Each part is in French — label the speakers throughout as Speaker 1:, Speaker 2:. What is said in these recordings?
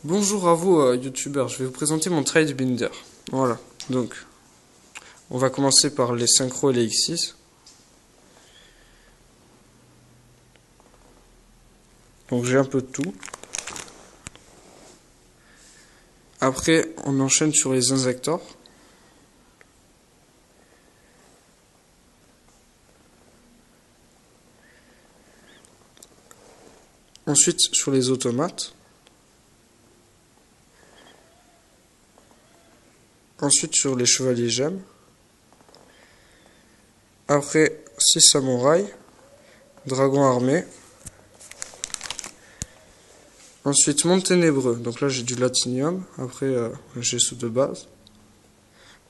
Speaker 1: Bonjour à vous, youtubeurs. Je vais vous présenter mon trade binder. Voilà. Donc, on va commencer par les synchros et les X6. Donc, j'ai un peu de tout. Après, on enchaîne sur les injectors. Ensuite, sur les automates. Ensuite, sur les chevaliers gemmes. Après, 6 samouraïs. Dragon armé. Ensuite, monde ténébreux. Donc là, j'ai du latinium. Après, j'ai ceux de base.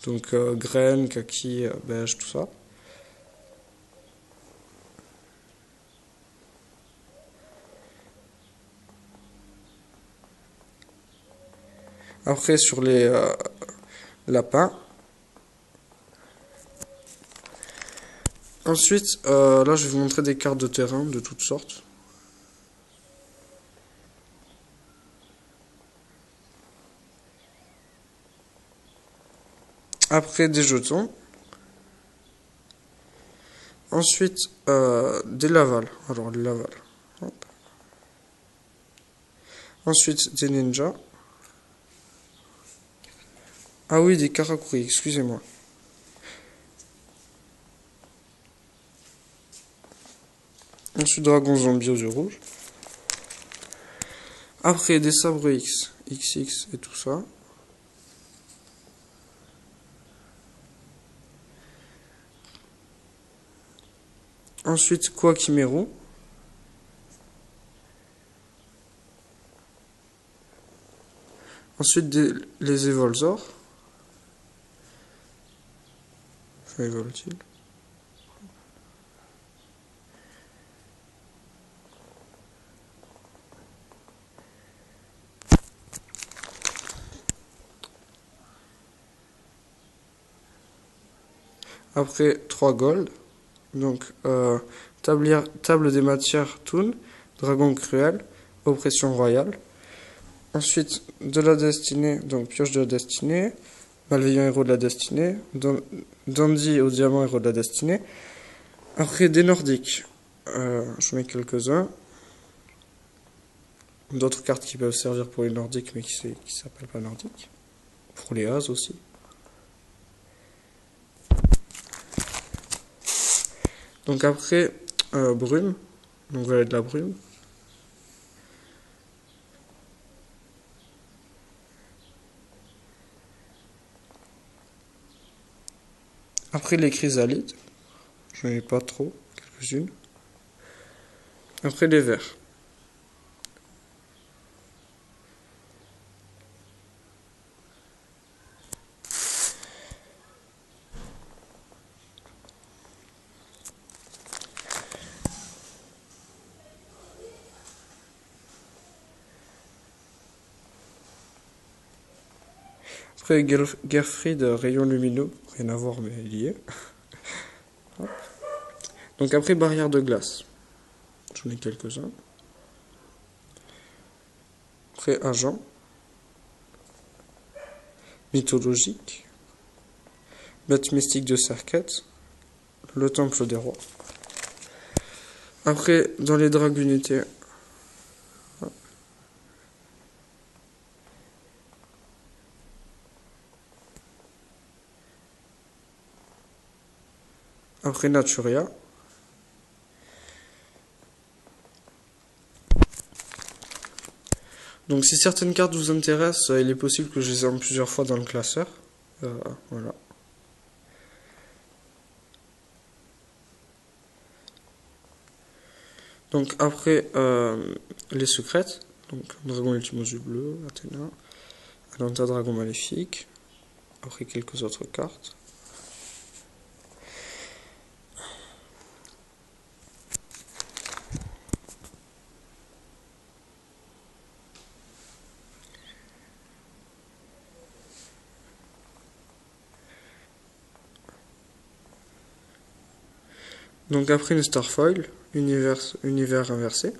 Speaker 1: Donc, graines, kaki, beige, tout ça. Après, sur les lapins. Ensuite, là, je vais vous montrer des cartes de terrain de toutes sortes. Après, des jetons. Ensuite, des lavals. Alors, les lavals. Hop. Ensuite, des ninjas. Ah oui, des karakuri, excusez-moi. Ensuite, dragon zombie aux yeux rouges. Après, des sabres X, XX et tout ça. Ensuite, Koakimeru. Ensuite, les Evolzor. Enfin, évolue-t-il? Après, 3 gold. Donc, table des matières Toon, dragon cruel, oppression royale. Ensuite, de la destinée, donc pioche de la destinée, malveillant héros de la destinée, dandy au diamant héros de la destinée. Après, des nordiques, je mets quelques-uns. D'autres cartes qui peuvent servir pour les nordiques, mais qui s'appellent pas nordiques. Pour les as aussi. Donc après, brume, donc valet de la brume. Après les chrysalides, j'en ai pas trop, quelques-unes. Après les verts. Après Gerfried, rayon lumineux, rien à voir mais lié. Donc après barrière de glace, j'en ai quelques-uns. Après agent, mythologique, bête mystique de Serquette, le temple des rois. Après dans les dragunités, après Naturia. Donc si certaines cartes vous intéressent, il est possible que je les emmène plusieurs fois dans le classeur. Voilà. Donc après les secrètes, donc Dragon Ultime aux yeux bleus, Athéna, Alanta Dragon Maléfique, après quelques autres cartes. Donc après une Starfoil, univers inversé.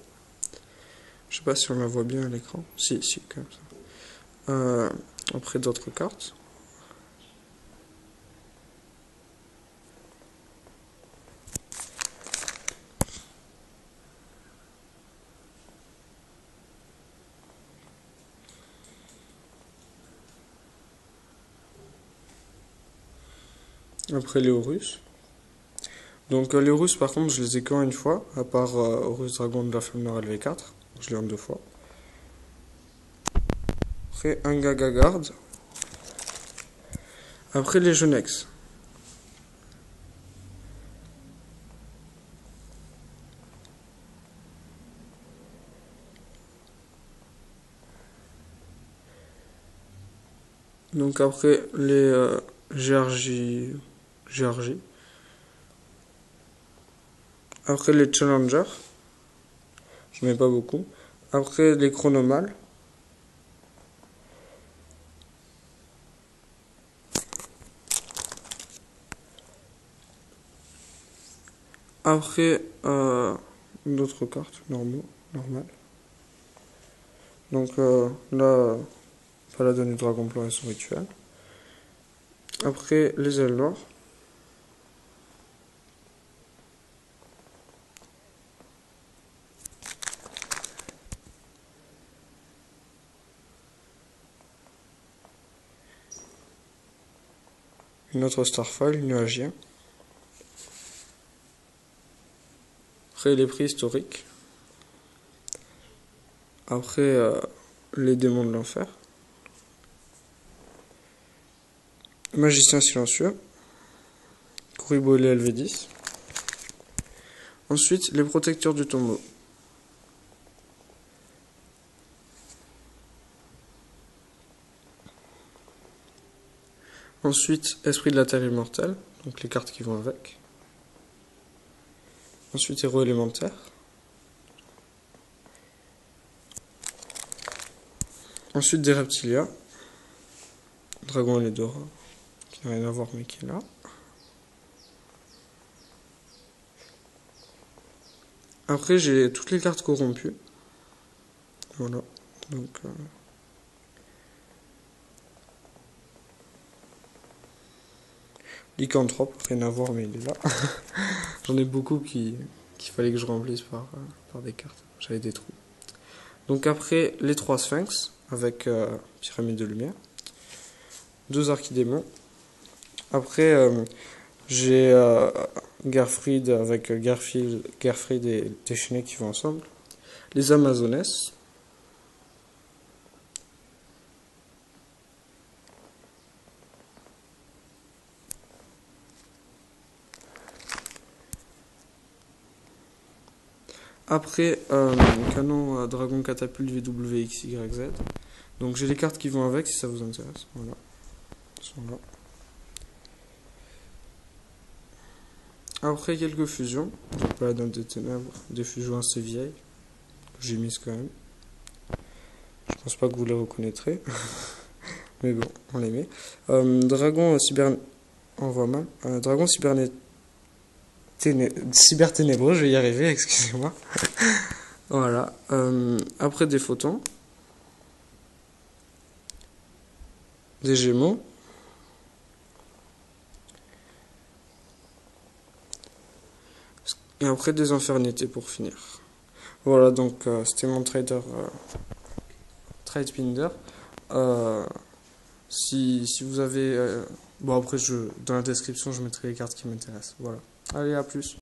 Speaker 1: Je sais pas si on la voit bien à l'écran. Si, quand même ça. Après d'autres cartes. Après les Horus. Donc les Horus par contre je les ai qu'en une fois, à part Horus Dragon de la Flamme Noire LV4, je l'ai en 2 fois. Après un Gaga Guard. Après les Genex. Donc après les GRJ. Après les Challengers. Je mets pas beaucoup. Après les Chronomales. Après d'autres cartes normales. Donc là, Paladin du Dragon Blanc et son rituel. Après les ailes noires. Une autre Starfall, nuagien. Après les prix historiques. Après les démons de l'enfer. Magicien silencieux. Courribolé LV10. Ensuite, les protecteurs du tombeau. Ensuite, esprit de la terre immortelle, donc les cartes qui vont avec. Ensuite, héros élémentaire. Ensuite, des reptiliens. Dragon et Dora, qui n'a rien à voir mais qui est là. Après, j'ai toutes les cartes corrompues. Voilà. Donc, lycanthrope, rien à voir mais il est là. J'en ai beaucoup qu'il fallait que je remplisse par des cartes. J'avais des trous. Donc après, les 3 sphinx, avec pyramide de lumière. 2 archidémons. Après, j'ai Gerfried avec Gerfried et Téchiné qui vont ensemble. Les Amazonesses. Après, canon Dragon Catapulte VWXYZ. Donc j'ai les cartes qui vont avec si ça vous intéresse. Voilà. Elles sont là. Après quelques fusions. Donc Paladin des Ténèbres, des fusions assez vieilles. Que j'ai mises quand même. Je pense pas que vous les reconnaîtrez. Mais bon, on les met. Dragon On voit mal. Dragon cyberténébreux, je vais y arriver, excusez-moi. Voilà. Après des photons. Des gémeaux. Et après des infernités pour finir. Voilà, donc c'était mon Trade Binder. Si vous avez... bon après, dans la description, je mettrai les cartes qui m'intéressent. Voilà. Allez, à plus.